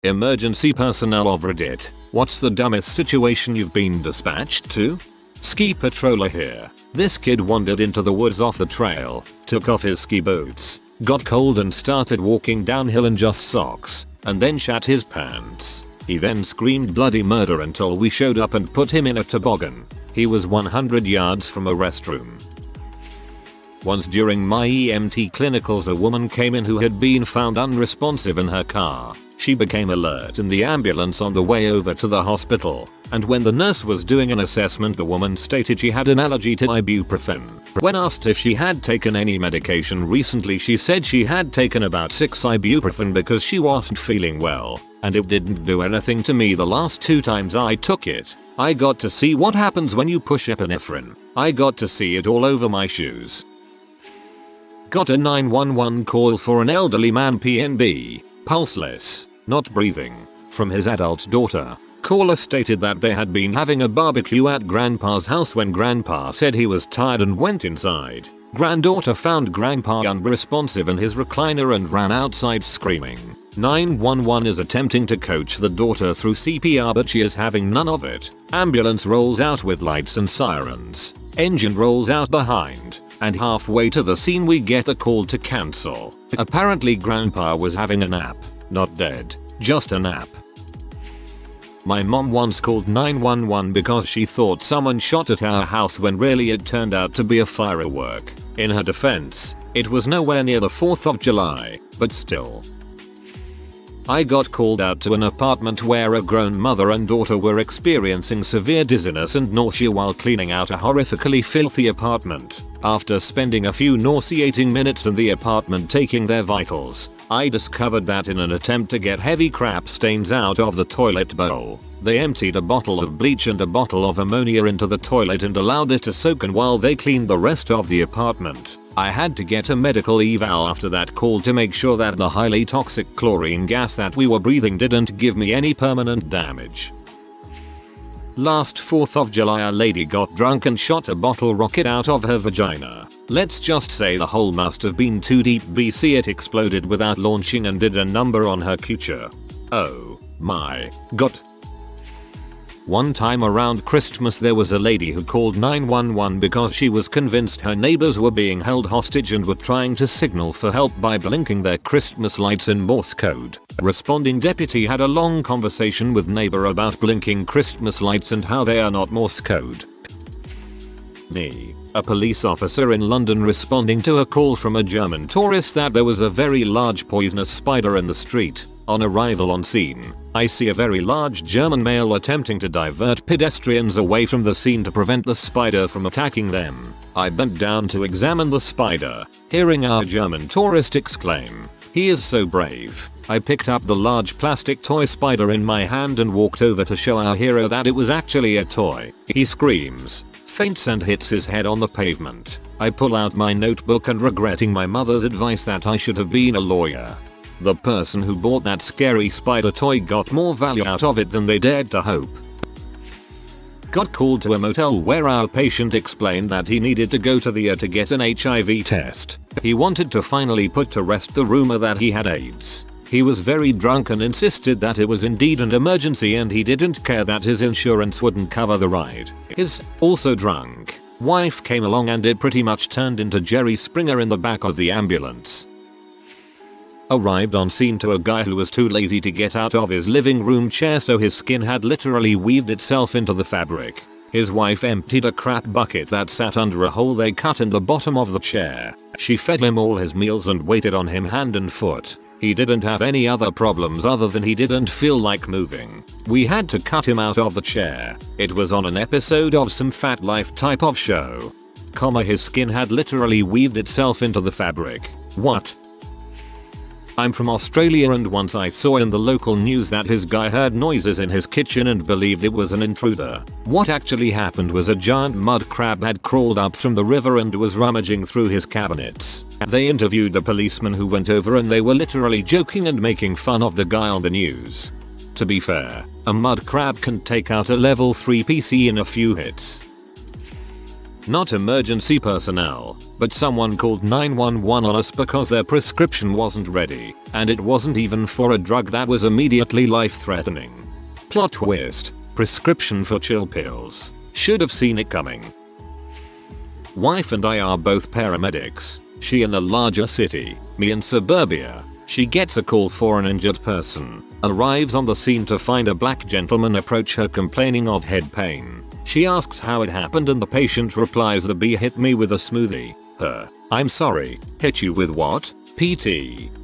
Emergency personnel of Reddit. What's the dumbest situation you've been dispatched to? Ski patroller here. This kid wandered into the woods off the trail, took off his ski boots, got cold and started walking downhill in just socks, and then shat his pants. He then screamed bloody murder until we showed up and put him in a toboggan. He was 100 yards from a restroom. Once during my EMT clinicals, a woman came in who had been found unresponsive in her car. She became alert in the ambulance on the way over to the hospital, and when the nurse was doing an assessment, the woman stated she had an allergy to ibuprofen. When asked if she had taken any medication recently, she said she had taken about 6 ibuprofen because she wasn't feeling well, and it didn't do anything to me the last 2 times I took it. I got to see what happens when you push epinephrine. I got to see it all over my shoes. Got a 911 call for an elderly man PNB, pulseless, not breathing, from his adult daughter. Caller stated that they had been having a barbecue at Grandpa's house when Grandpa said he was tired and went inside. Granddaughter found Grandpa unresponsive in his recliner and ran outside screaming. 911 is attempting to coach the daughter through CPR, but she is having none of it. Ambulance rolls out with lights and sirens. Engine rolls out behind, and halfway to the scene we get a call to cancel. Apparently Grandpa was having a nap. Not dead, just a nap. My mom once called 911 because she thought someone shot at our house when really it turned out to be a firework. In her defense, it was nowhere near the 4th of July, but still. I got called out to an apartment where a grown mother and daughter were experiencing severe dizziness and nausea while cleaning out a horrifically filthy apartment. After spending a few nauseating minutes in the apartment taking their vitals, I discovered that in an attempt to get heavy crap stains out of the toilet bowl, they emptied a bottle of bleach and a bottle of ammonia into the toilet and allowed it to soak in while they cleaned the rest of the apartment. I had to get a medical eval after that call to make sure that the highly toxic chlorine gas that we were breathing didn't give me any permanent damage. Last 4th of July, a lady got drunk and shot a bottle rocket out of her vagina. Let's just say the hole must have been too deep BC it exploded without launching and did a number on her coocher. Oh my god. One time around Christmas there was a lady who called 911 because she was convinced her neighbors were being held hostage and were trying to signal for help by blinking their Christmas lights in Morse code. Responding deputy had a long conversation with neighbor about blinking Christmas lights and how they are not Morse code. Me, a police officer in London responding to a call from a German tourist that there was a very large poisonous spider in the street. On arrival on scene, I see a very large German male attempting to divert pedestrians away from the scene to prevent the spider from attacking them. I bent down to examine the spider, hearing our German tourist exclaim, "He is so brave." I picked up the large plastic toy spider in my hand and walked over to show our hero that it was actually a toy. He screams, faints and hits his head on the pavement. I pull out my notebook and regretting my mother's advice that I should have been a lawyer. The person who bought that scary spider toy got more value out of it than they dared to hope. Got called to a motel where our patient explained that he needed to go to the ER to get an HIV test. He wanted to finally put to rest the rumor that he had AIDS. He was very drunk and insisted that it was indeed an emergency and he didn't care that his insurance wouldn't cover the ride. His, also drunk, wife came along and it pretty much turned into Jerry Springer in the back of the ambulance. Arrived on scene to a guy who was too lazy to get out of his living room chair, so his skin had literally weaved itself into the fabric. His wife emptied a crap bucket that sat under a hole they cut in the bottom of the chair. She fed him all his meals and waited on him hand and foot. He didn't have any other problems other than he didn't feel like moving. We had to cut him out of the chair. It was on an episode of some Fat Life type of show. His skin had literally weaved itself into the fabric. What? I'm from Australia and once I saw in the local news that his guy heard noises in his kitchen and believed it was an intruder. What actually happened was a giant mud crab had crawled up from the river and was rummaging through his cabinets. They interviewed the policeman who went over and they were literally joking and making fun of the guy on the news. To be fair, a mud crab can take out a level 3 PC in a few hits. Not emergency personnel, but someone called 911 on us because their prescription wasn't ready, and it wasn't even for a drug that was immediately life-threatening. Plot twist. Prescription for chill pills. Should have seen it coming. Wife and I are both paramedics. She in a larger city, me in suburbia. She gets a call for an injured person, arrives on the scene to find a black gentleman approach her complaining of head pain. She asks how it happened and the patient replies, the bee hit me with a smoothie. Her. I'm sorry, hit you with what? PT.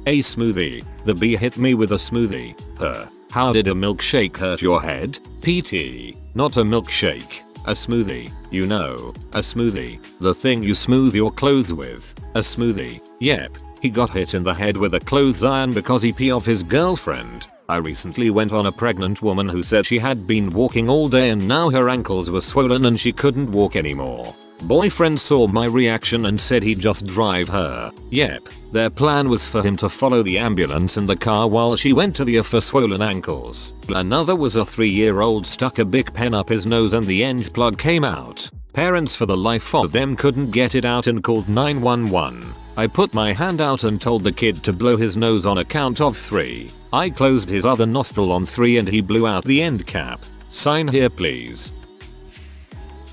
A smoothie. The bee hit me with a smoothie. Her. How did a milkshake hurt your head? PT. Not a milkshake. A smoothie. You know, a smoothie. The thing you smooth your clothes with. A smoothie. Yep. He got hit in the head with a clothes iron because he pee off his girlfriend. I recently went on a pregnant woman who said she had been walking all day and now her ankles were swollen and she couldn't walk anymore. Boyfriend saw my reaction and said he'd just drive her. Yep, their plan was for him to follow the ambulance in the car while she went to the ER for swollen ankles. Another was a 3-year-old stuck a big pen up his nose and the end plug came out. Parents for the life of them couldn't get it out and called 911. I put my hand out and told the kid to blow his nose on a count of 3. I closed his other nostril on 3 and he blew out the end cap. Sign here please.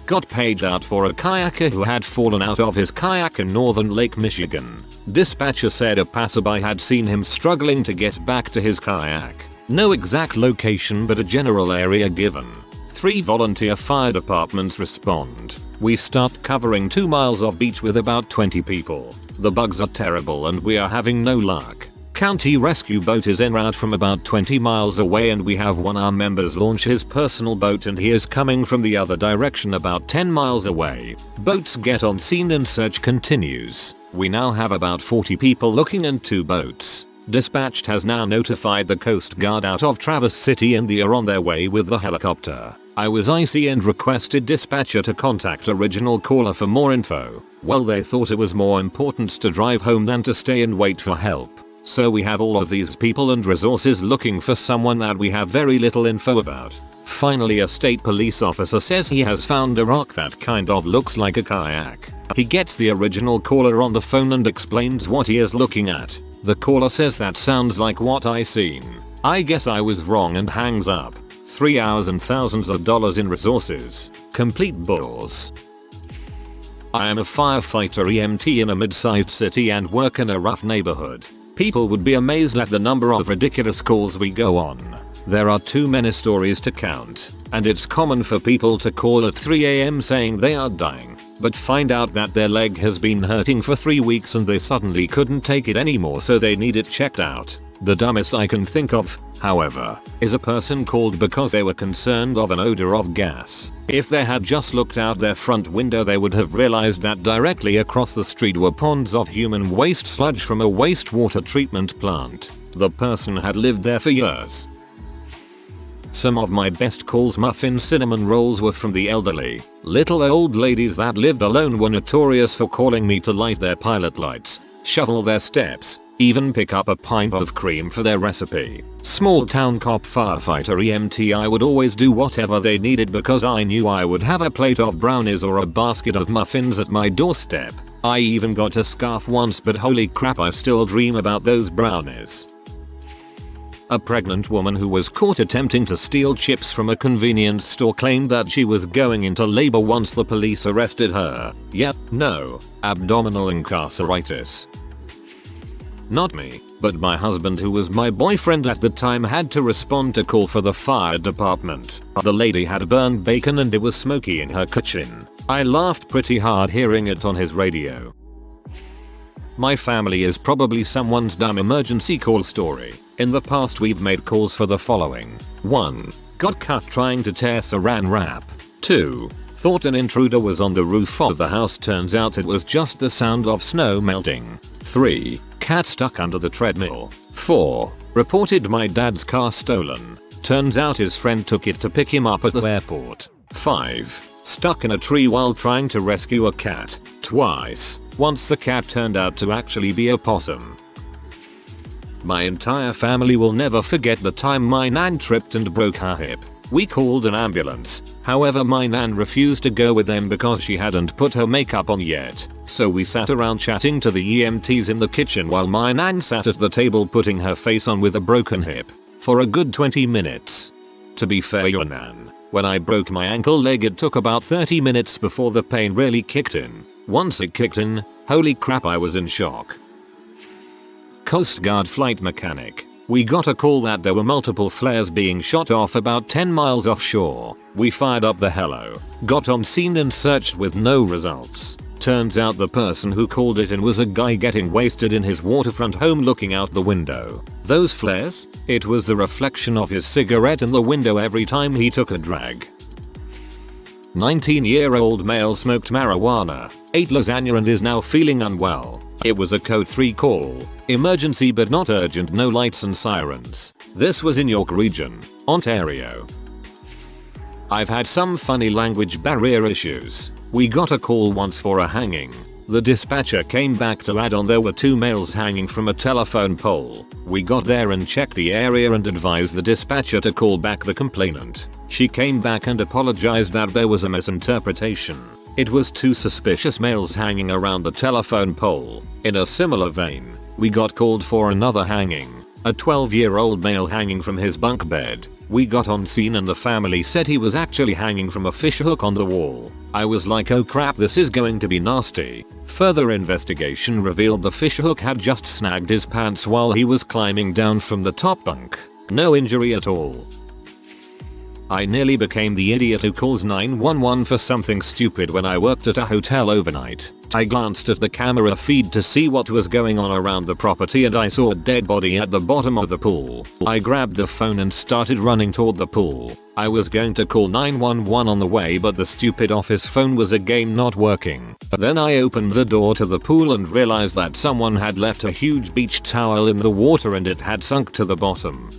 Got paged out for a kayaker who had fallen out of his kayak in northern Lake Michigan. Dispatcher said a passerby had seen him struggling to get back to his kayak. No exact location but a general area given. 3 volunteer fire departments respond. We start covering 2 miles of beach with about 20 people. The bugs are terrible and we are having no luck. County rescue boat is en route from about 20 miles away and we have one of our members launch his personal boat and he is coming from the other direction about 10 miles away. Boats get on scene and search continues. We now have about 40 people looking and 2 boats. Dispatched has now notified the Coast Guard out of Traverse City and they are on their way with the helicopter. I was icy and requested dispatcher to contact original caller for more info. Well, they thought it was more important to drive home than to stay and wait for help. So we have all of these people and resources looking for someone that we have very little info about. Finally, a state police officer says he has found a rock that kind of looks like a kayak. He gets the original caller on the phone and explains what he is looking at. The caller says that sounds like what I seen. I guess I was wrong and hangs up. 3 hours and thousands of dollars in resources. Complete bulls. I am a firefighter EMT in a mid-sized city and work in a rough neighborhood. People would be amazed at the number of ridiculous calls we go on. There are too many stories to count, and it's common for people to call at 3 AM saying they are dying, but find out that their leg has been hurting for 3 weeks and they suddenly couldn't take it anymore so they need it checked out. The dumbest I can think of, however, is a person called because they were concerned of an odor of gas. If they had just looked out their front window they would have realized that directly across the street were ponds of human waste sludge from a wastewater treatment plant. The person had lived there for years. Some of my best calls muffin cinnamon rolls were from the elderly. Little old ladies that lived alone were notorious for calling me to light their pilot lights, shovel their steps, even pick up a pint of cream for their recipe. Small town cop firefighter EMT, I would always do whatever they needed because I knew I would have a plate of brownies or a basket of muffins at my doorstep. I even got a scarf once, but holy crap, I still dream about those brownies. A pregnant woman who was caught attempting to steal chips from a convenience store claimed that she was going into labor once the police arrested her. Yep, no, abdominal incarceritis. Not me, but my husband, who was my boyfriend at the time, had to respond to call for the fire department. The lady had burned bacon and it was smoky in her kitchen. I laughed pretty hard hearing it on his radio. My family is probably someone's dumb emergency call story. In the past we've made calls for the following. 1. Got cut trying to tear saran wrap. 2. Thought an intruder was on the roof of the house, turns out it was just the sound of snow melting. 3. Cat stuck under the treadmill. 4. Reported my dad's car stolen. Turns out his friend took it to pick him up at the airport. 5. Stuck in a tree while trying to rescue a cat. Twice. Once the cat turned out to actually be a possum. My entire family will never forget the time my nan tripped and broke her hip. We called an ambulance, however my nan refused to go with them because she hadn't put her makeup on yet, so we sat around chatting to the EMTs in the kitchen while my nan sat at the table putting her face on with a broken hip, for a good 20 minutes. To be fair, your nan, when I broke my ankle leg it took about 30 minutes before the pain really kicked in. Once it kicked in, holy crap, I was in shock. Coast Guard flight mechanic. We got a call that there were multiple flares being shot off about 10 miles offshore. We fired up the helo, got on scene and searched with no results. Turns out the person who called it in was a guy getting wasted in his waterfront home looking out the window. Those flares? It was the reflection of his cigarette in the window every time he took a drag. 19-year-old male smoked marijuana, ate lasagna and is now feeling unwell. It was a code 3 call. Emergency but not urgent, no lights and sirens. This was in York Region, Ontario. I've had some funny language barrier issues. We got a call once for a hanging. The dispatcher came back to add on there were 2 males hanging from a telephone pole. We got there and checked the area and advised the dispatcher to call back the complainant. She came back and apologized that there was a misinterpretation. It was 2 suspicious males hanging around the telephone pole. In a similar vein, we got called for another hanging. A 12-year-old male hanging from his bunk bed. We got on scene and the family said he was actually hanging from a fishhook on the wall. I was like, oh crap, this is going to be nasty. Further investigation revealed the fishhook had just snagged his pants while he was climbing down from the top bunk. No injury at all. I nearly became the idiot who calls 911 for something stupid when I worked at a hotel overnight. I glanced at the camera feed to see what was going on around the property and I saw a dead body at the bottom of the pool. I grabbed the phone and started running toward the pool. I was going to call 911 on the way, but the stupid office phone was again not working. Then I opened the door to the pool and realized that someone had left a huge beach towel in the water and it had sunk to the bottom.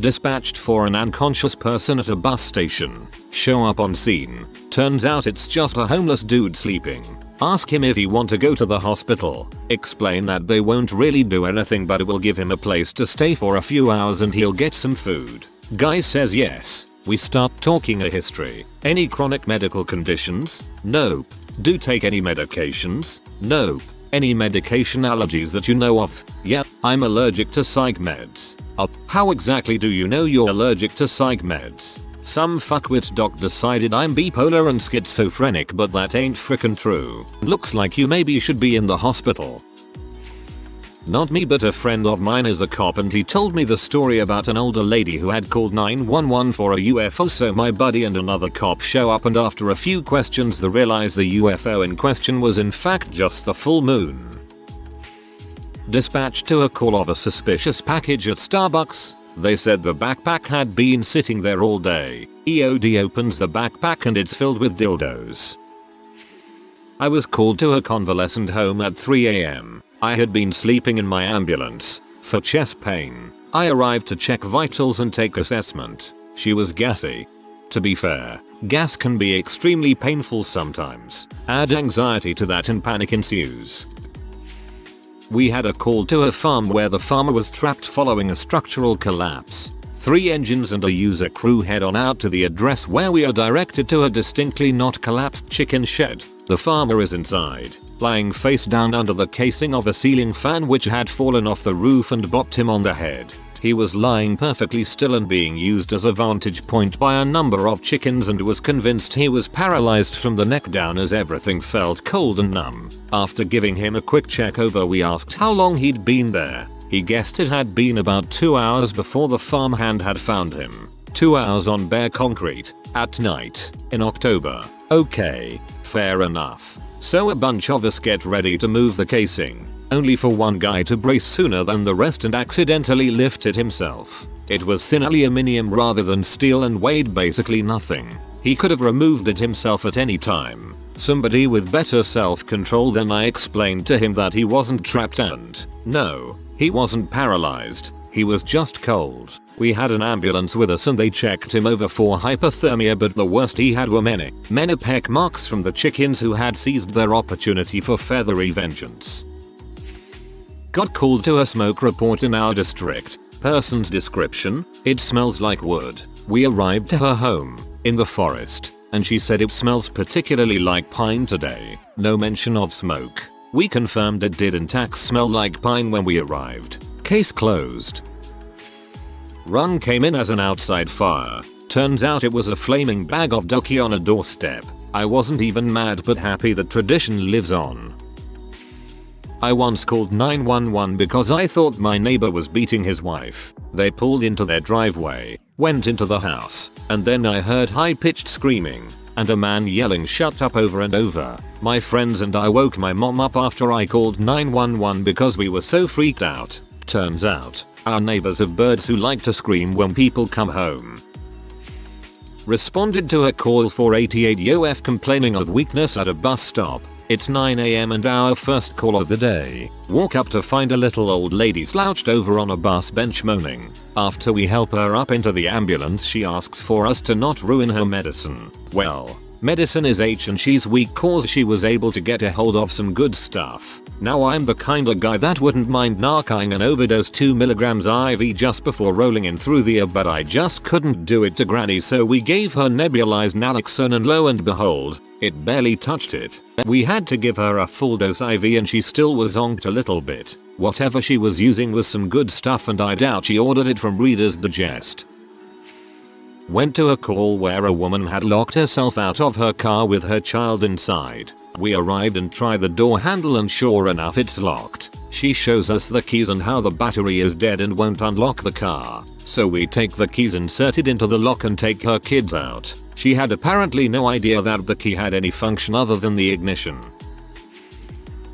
Dispatched for an unconscious person at a bus station. Show up on scene. Turns out it's just a homeless dude sleeping. Ask him if he want to go to the hospital. Explain that they won't really do anything but it will give him a place to stay for a few hours and he'll get some food. Guy says yes. We start talking a history. Any chronic medical conditions? Nope. Do take any medications? Nope. Any medication allergies that you know of? Yep, I'm allergic to psych meds. How exactly do you know you're allergic to psych meds? Some fuckwit doc decided I'm bipolar and schizophrenic, but that ain't frickin' true. Looks like you maybe should be in the hospital. Not me, but a friend of mine is a cop and he told me the story about an older lady who had called 911 for a UFO, so my buddy and another cop show up and after a few questions they realize the UFO in question was in fact just the full moon. Dispatched to a call of a suspicious package at Starbucks. They said the backpack had been sitting there all day. EOD opens the backpack and it's filled with dildos. I was called to a convalescent home at 3 AM. I had been sleeping in my ambulance for chest pain. I arrived to check vitals and take assessment. She was gassy. To be fair, gas can be extremely painful sometimes. Add anxiety to that and panic ensues. We had a call to a farm where the farmer was trapped following a structural collapse. 3 engines and a user crew head on out to the address where we are directed to a distinctly not collapsed chicken shed. The farmer is inside, lying face down under the casing of a ceiling fan which had fallen off the roof and bopped him on the head. He was lying perfectly still and being used as a vantage point by a number of chickens and was convinced he was paralyzed from the neck down as everything felt cold and numb. After giving him a quick check over, we asked how long he'd been there. He guessed it had been about 2 hours before the farmhand had found him. 2 hours on bare concrete, at night, in October. Okay, fair enough. So a bunch of us get ready to move the casing, only for one guy to brace sooner than the rest and accidentally lift it himself. It was thin aluminium rather than steel and weighed basically nothing. He could have removed it himself at any time. Somebody with better self-control than I explained to him that he wasn't trapped and, no, he wasn't paralyzed. He was just cold. We had an ambulance with us and they checked him over for hypothermia, but the worst he had were many peck marks from the chickens who had seized their opportunity for feathery vengeance. Got called to a smoke report in our district. Person's description: it smells like wood. We arrived to her home, in the forest, and she said it smells particularly like pine today. No mention of smoke. We confirmed it did in fact smell like pine when we arrived. Case closed. Run came in as an outside fire. Turns out it was a flaming bag of doki on a doorstep. I wasn't even mad but happy that tradition lives on. I once called 911 because I thought my neighbor was beating his wife. They pulled into their driveway, went into the house, and then I heard high-pitched screaming and a man yelling shut up over and over. My friends and I woke my mom up after I called 911 because we were so freaked out. Turns out, our neighbors have birds who like to scream when people come home. Responded to a call 488 UF complaining of weakness at a bus stop. It's 9 AM and our first call of the day. Walk up to find a little old lady slouched over on a bus bench moaning. After we help her up into the ambulance she asks for us to not ruin her medicine. Well, medicine is H and she's weak cause she was able to get a hold of some good stuff. Now I'm the kinda guy that wouldn't mind narking an overdose 2mg IV just before rolling in through the air but I just couldn't do it to granny so we gave her nebulized naloxone and lo and behold, it barely touched it. We had to give her a full dose IV and she still was zonked a little bit. Whatever she was using was some good stuff and I doubt she ordered it from Reader's Digest. Went to a call where a woman had locked herself out of her car with her child inside. We arrived and tried the door handle and sure enough it's locked. She shows us the keys and how the battery is dead and won't unlock the car. So we take the keys inserted into the lock and take her kids out. She had apparently no idea that the key had any function other than the ignition.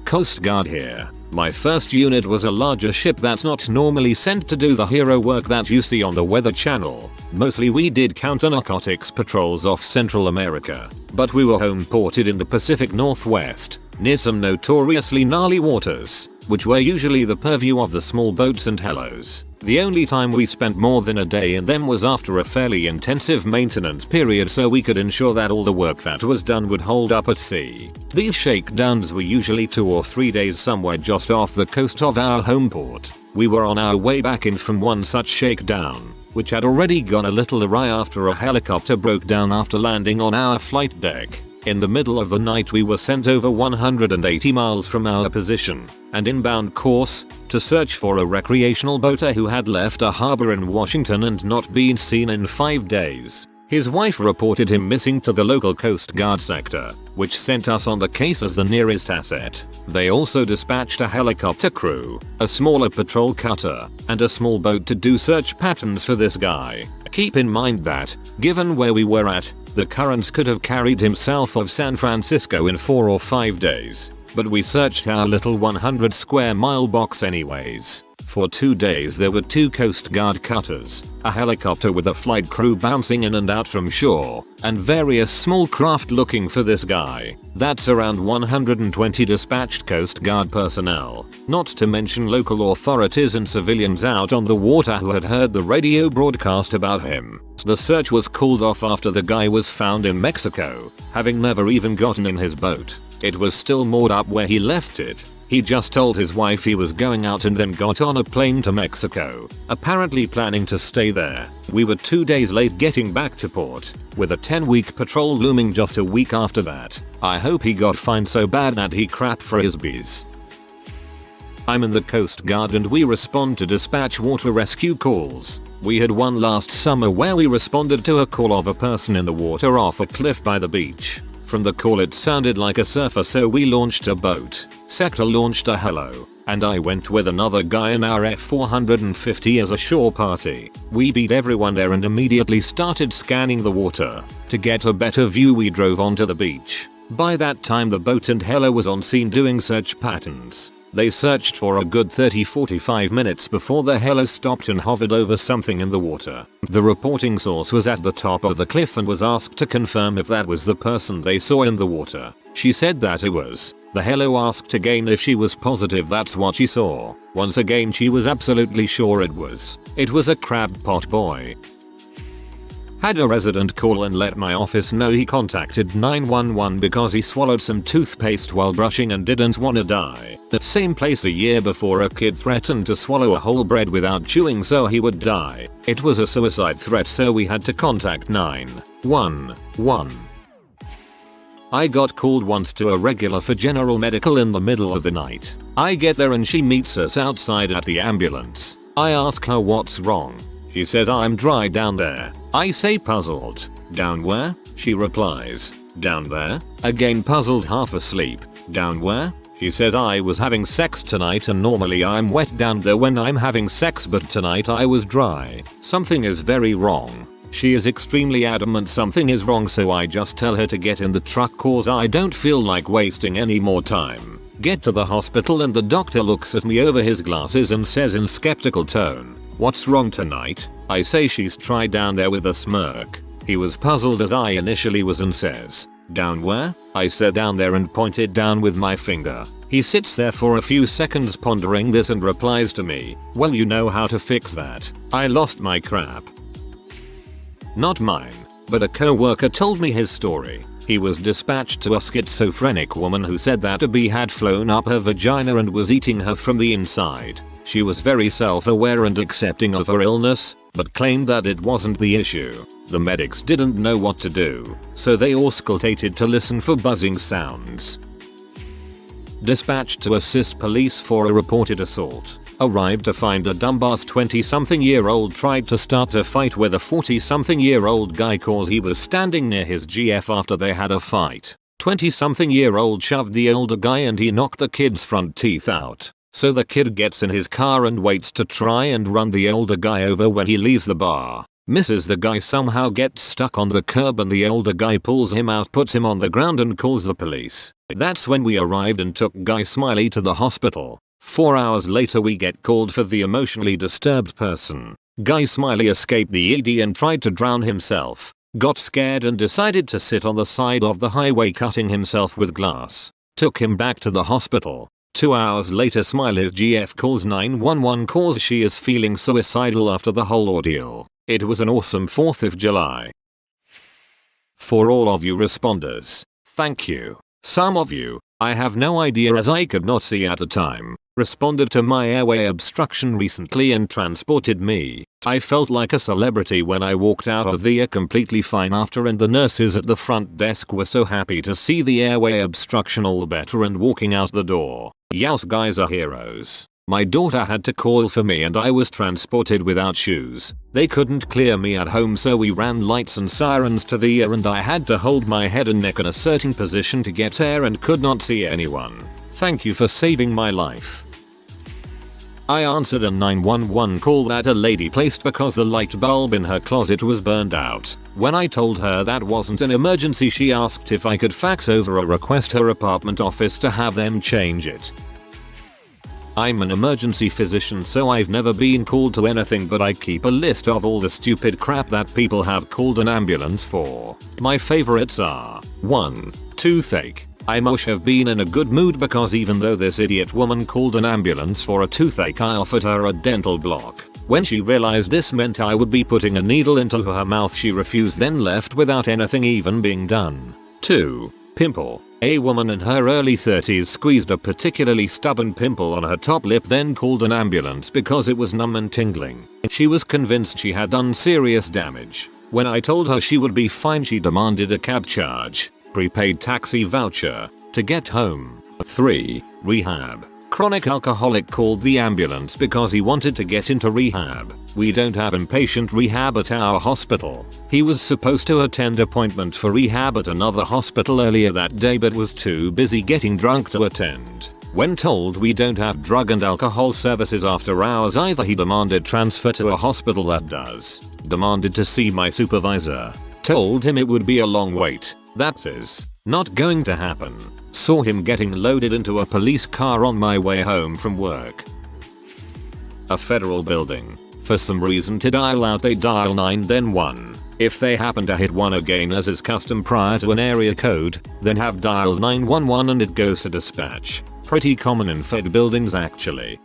Coast Guard here. My first unit was a larger ship that's not normally sent to do the hero work that you see on the Weather Channel. Mostly we did counter-narcotics patrols off Central America, but we were home ported in the Pacific Northwest, near some notoriously gnarly waters, which were usually the purview of the small boats and helos. The only time we spent more than a day in them was after a fairly intensive maintenance period so we could ensure that all the work that was done would hold up at sea. These shakedowns were usually 2 or 3 days somewhere just off the coast of our home port. We were on our way back in from one such shakedown, which had already gone a little awry after a helicopter broke down after landing on our flight deck. In the middle of the night we were sent over 180 miles from our position and inbound course to search for a recreational boater who had left a harbor in Washington and not been seen in 5 days. His wife reported him missing to the local Coast Guard sector, which sent us on the case as the nearest asset. They also dispatched a helicopter crew, a smaller patrol cutter, and a small boat to do search patterns for this guy. Keep in mind that, given where we were at, the currents could have carried him south of San Francisco in 4 or 5 days. But we searched our little 100 square mile box anyways. For 2 days there were 2 Coast Guard cutters, a helicopter with a flight crew bouncing in and out from shore, and various small craft looking for this guy. That's around 120 dispatched Coast Guard personnel, not to mention local authorities and civilians out on the water who had heard the radio broadcast about him. The search was called off after the guy was found in Mexico, having never even gotten in his boat. It was still moored up where he left it. He just told his wife he was going out and then got on a plane to Mexico, apparently planning to stay there. We were 2 days late getting back to port, with a 10-week patrol looming just a week after that. I hope he got fined so bad that he crapped for his bees. I'm in the Coast Guard and we respond to dispatch water rescue calls. We had one last summer where we responded to a call of a person in the water off a cliff by the beach. From the call it sounded like a surfer so we launched a boat. Sector launched a helo, and I went with another guy in our F450 as a shore party. We beat everyone there and immediately started scanning the water. To get a better view we drove onto the beach. By that time the boat and helo was on scene doing search patterns. They searched for a good 30-45 minutes before the helo stopped and hovered over something in the water. The reporting source was at the top of the cliff and was asked to confirm if that was the person they saw in the water. She said that it was. The helo asked again if she was positive that's what she saw. Once again she was absolutely sure it was. It was a crab pot boy. Had a resident call and let my office know he contacted 911 because he swallowed some toothpaste while brushing and didn't wanna die. The same place a year before a kid threatened to swallow a whole bread without chewing so he would die. It was a suicide threat so we had to contact 911. I got called once to a regular for general medical in the middle of the night. I get there and she meets us outside at the ambulance. I ask her what's wrong. She says I'm dry down there. I say puzzled. Down where? She replies. Down there? Again puzzled, half asleep. Down where? She says I was having sex tonight and normally I'm wet down there when I'm having sex but tonight I was dry. Something is very wrong. She is extremely adamant something is wrong so I just tell her to get in the truck cause I don't feel like wasting any more time. Get to the hospital and the doctor looks at me over his glasses and says in skeptical tone, "What's wrong tonight?" I say she's tried down there with a smirk. He was puzzled as I initially was and says, "Down where?" I said down there and pointed down with my finger. He sits there for a few seconds pondering this and replies to me, "Well, you know how to fix that." I lost my crap. Not mine, but a co-worker told me his story. He was dispatched to a schizophrenic woman who said that a bee had flown up her vagina and was eating her from the inside. She was very self-aware and accepting of her illness, but claimed that it wasn't the issue. The medics didn't know what to do, so they auscultated to listen for buzzing sounds. Dispatched to assist police for a reported assault. Arrived to find a dumbass 20-something-year-old tried to start a fight with a 40-something-year-old guy cause he was standing near his GF after they had a fight. 20-something-year-old shoved the older guy and he knocked the kid's front teeth out. So the kid gets in his car and waits to try and run the older guy over when he leaves the bar. Misses the guy, somehow gets stuck on the curb and the older guy pulls him out, puts him on the ground and calls the police. That's when we arrived and took Guy Smiley to the hospital. 4 hours later we get called for the emotionally disturbed person. Guy Smiley escaped the ED and tried to drown himself. Got scared and decided to sit on the side of the highway cutting himself with glass. Took him back to the hospital. 2 hours later Smiley's GF calls 911 cause she is feeling suicidal after the whole ordeal. It was an awesome 4th of July. For all of you responders, thank you. Some of you, I have no idea as I could not see at the time, responded to my airway obstruction recently and transported me. I felt like a celebrity when I walked out of the ER completely fine after, and the nurses at the front desk were so happy to see the airway obstruction all better and walking out the door. Yous guys are heroes. My daughter had to call for me and I was transported without shoes. They couldn't clear me at home so we ran lights and sirens to the ER and I had to hold my head and neck in a certain position to get air and could not see anyone. Thank you for saving my life. I answered a 911 call that a lady placed because the light bulb in her closet was burned out. When I told her that wasn't an emergency, she asked if I could fax over a request her apartment office to have them change it. I'm an emergency physician so I've never been called to anything, but I keep a list of all the stupid crap that people have called an ambulance for. My favorites are 1. Toothache. I must have been in a good mood because even though this idiot woman called an ambulance for a toothache, I offered her a dental block. When she realized this meant I would be putting a needle into her mouth, she refused, then left without anything even being done. 2. Pimple. A woman in her early 30s squeezed a particularly stubborn pimple on her top lip, then called an ambulance because it was numb and tingling. She was convinced she had done serious damage. When I told her she would be fine, she demanded a cab charge, prepaid taxi voucher, to get home. 3. Rehab. Chronic alcoholic called the ambulance because he wanted to get into rehab. We don't have inpatient rehab at our hospital. He was supposed to attend appointment for rehab at another hospital earlier that day but was too busy getting drunk to attend. When told we don't have drug and alcohol services after hours either, he demanded transfer to a hospital that does. Demanded to see my supervisor. Told him it would be a long wait. That is not going to happen. Saw him getting loaded into a police car on my way home from work. A federal building. For some reason to dial out they dial 9 then 1. If they happen to hit 1 again as is custom prior to an area code, then have dialed 911 and it goes to dispatch. Pretty common in fed buildings actually.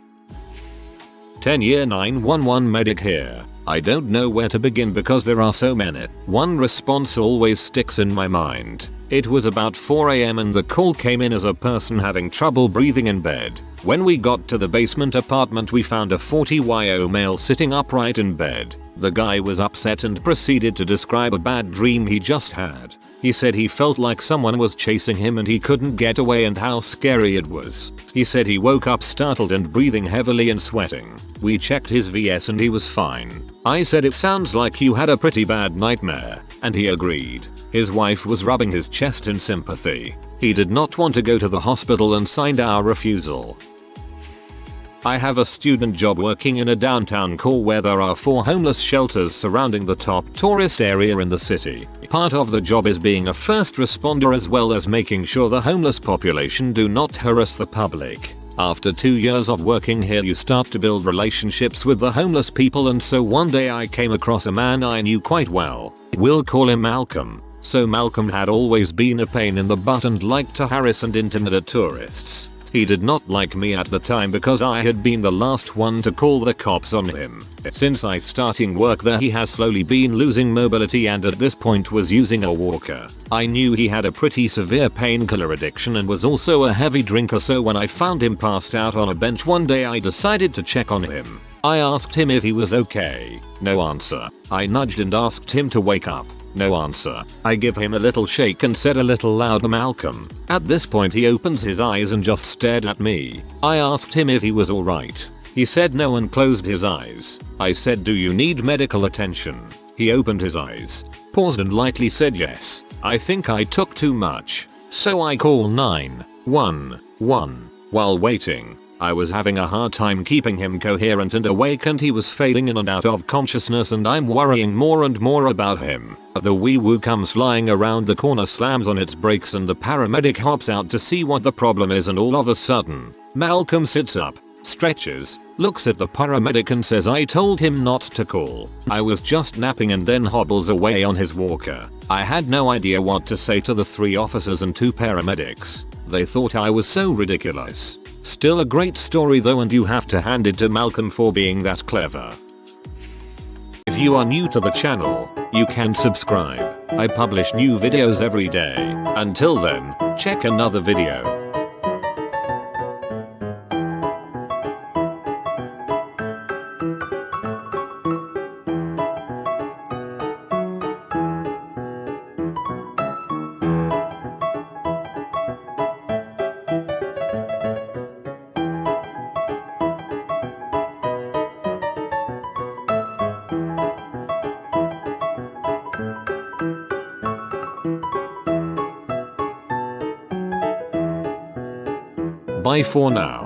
10-year 911 medic here. I don't know where to begin because there are so many. One response always sticks in my mind. It was about 4 AM and the call came in as a person having trouble breathing in bed. When we got to the basement apartment we found a 40-year-old male sitting upright in bed. The guy was upset and proceeded to describe a bad dream he just had. He said he felt like someone was chasing him and he couldn't get away and how scary it was. He said he woke up startled and breathing heavily and sweating. We checked his VS and he was fine. I said it sounds like you had a pretty bad nightmare, and he agreed. His wife was rubbing his chest in sympathy. He did not want to go to the hospital and signed our refusal. I have a student job working in a downtown core where there are 4 homeless shelters surrounding the top tourist area in the city. Part of the job is being a first responder as well as making sure the homeless population do not harass the public. After 2 years of working here you start to build relationships with the homeless people, and so one day I came across a man I knew quite well. We'll call him Malcolm. So Malcolm had always been a pain in the butt and liked to harass and intimidate tourists. He did not like me at the time because I had been the last one to call the cops on him. Since I starting work there he has slowly been losing mobility and at this point was using a walker. I knew he had a pretty severe painkiller addiction and was also a heavy drinker, so when I found him passed out on a bench one day I decided to check on him. I asked him if he was okay. No answer. I nudged and asked him to wake up. No answer. I give him a little shake and said a little louder, Malcolm. At this point he opens his eyes and just stared at me. I asked him if he was alright. He said no and closed his eyes. I said, do you need medical attention? He opened his eyes, paused and lightly said yes. I think I took too much. So I call 911. While waiting, I was having a hard time keeping him coherent and awake and he was fading in and out of consciousness and I'm worrying more and more about him. The wee-woo comes flying around the corner, slams on its brakes and the paramedic hops out to see what the problem is, and all of a sudden, Malcolm sits up, stretches, looks at the paramedic and says I told him not to call. I was just napping, and then hobbles away on his walker. I had no idea what to say to the 3 officers and 2 paramedics. They thought I was so ridiculous. Still a great story though, and you have to hand it to Malcolm for being that clever. If you are new to the channel, you can subscribe. I publish new videos every day. Until then, check another video. Bye for now.